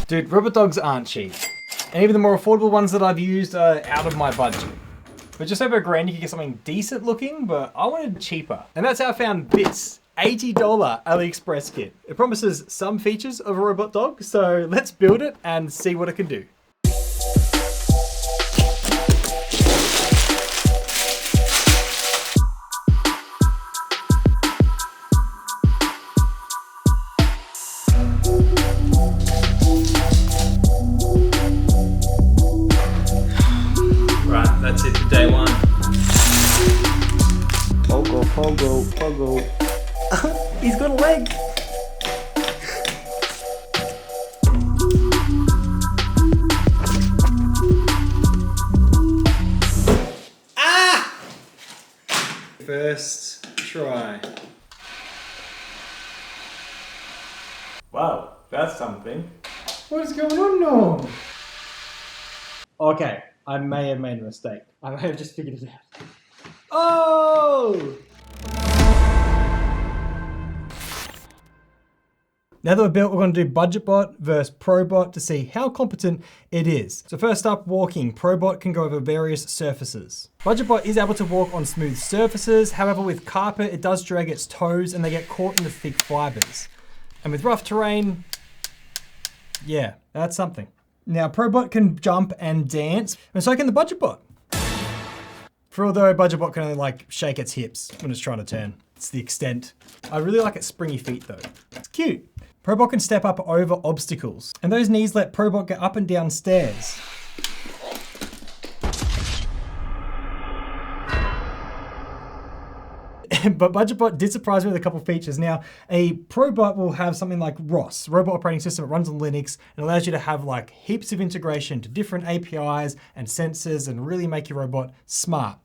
Dude, robot dogs aren't cheap. And even the more affordable ones that I've used are out of my budget. But just over $1,000 you can get something decent looking, but I wanted cheaper. And that's how I found this $80 AliExpress kit. It promises some features of a robot dog, so let's build it and see what it can do. Right, that's it for day one. Pogo, pogo, pogo. He's got a leg. Ah! First try. Wow, that's something. What is going on now? Okay, I may have made a mistake. I may have just figured it out. Oh! Now that we're built, we're going to do BudgetBot versus ProBot to see how competent it is. So first up, walking. ProBot can go over various surfaces. BudgetBot is able to walk on smooth surfaces. However, with carpet, it does drag its toes and they get caught in the thick fibers. And with rough terrain, yeah, that's something. Now, ProBot can jump and dance, and so can the BudgetBot. For although BudgetBot can only like shake its hips when it's trying to turn. It's the extent. I really like its springy feet though. It's cute. ProBot can step up over obstacles, and those knees let ProBot get up and down stairs. But BudgetBot did surprise me with a couple features. Now, a ProBot will have something like ROS, Robot Operating System. It runs on Linux and allows you to have like heaps of integration to different APIs and sensors and really make your robot smart.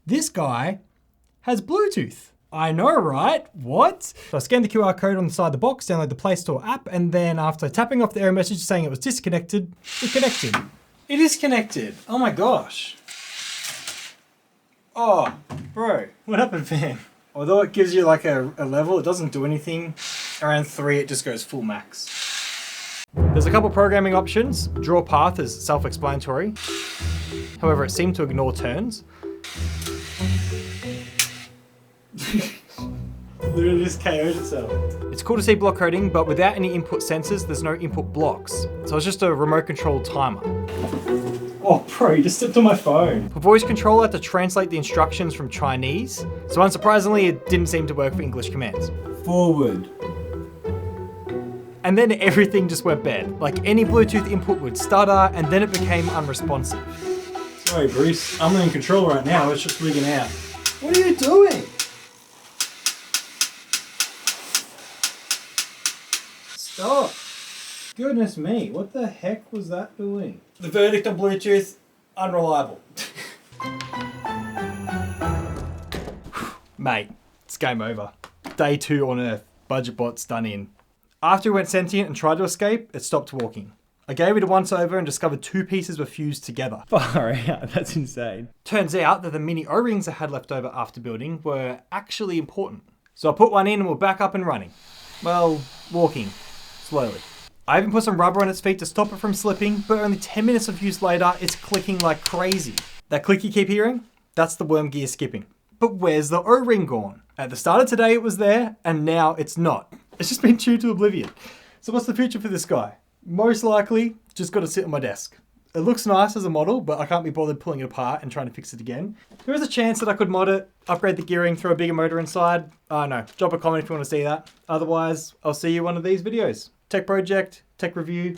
This guy has Bluetooth. I know, right? What? So I scanned the QR code on the side of the box, download the Play Store app, and then after tapping off the error message saying it was disconnected, it connected. It is connected. Oh my gosh. Oh, bro, what happened, fam? Although it gives you like a level, it doesn't do anything. Around 3, it just goes full max. There's a couple programming options. Draw path is self-explanatory. However, it seemed to ignore turns. Literally just KO'd itself. It's cool to see block coding, but without any input sensors, there's no input blocks. So it's just a remote controlled timer. Oh, bro, you just stepped on my phone. For voice control, I had to translate the instructions from Chinese. So unsurprisingly, it didn't seem to work for English commands. Forward. And then everything just went bad. Like any Bluetooth input would stutter, and then it became unresponsive. Sorry, Bruce, I'm in control right now. It's just rigging out. What are you doing? Stop. Goodness me, what the heck was that doing? The verdict on Bluetooth, unreliable. Mate, it's game over. Day 2 on Earth, BudgetBot's done in. After it went sentient and tried to escape, it stopped walking. I gave it a once over and discovered 2 pieces were fused together. Far out, that's insane. Turns out that the mini O-rings I had left over after building were actually important. So I put one in and we're back up and running. Well, walking, slowly. I even put some rubber on its feet to stop it from slipping, but only 10 minutes of use later, it's clicking like crazy. That click you keep hearing? That's the worm gear skipping. But where's the O-ring gone? At the start of today it was there, and now it's not. It's just been chewed to oblivion. So what's the future for this guy? Most likely, just got to sit on my desk. It looks nice as a model, but I can't be bothered pulling it apart and trying to fix it again. There is a chance that I could mod it, upgrade the gearing, throw a bigger motor inside. I don't know, drop a comment if you want to see that. Otherwise, I'll see you in one of these videos. Tech project, tech review,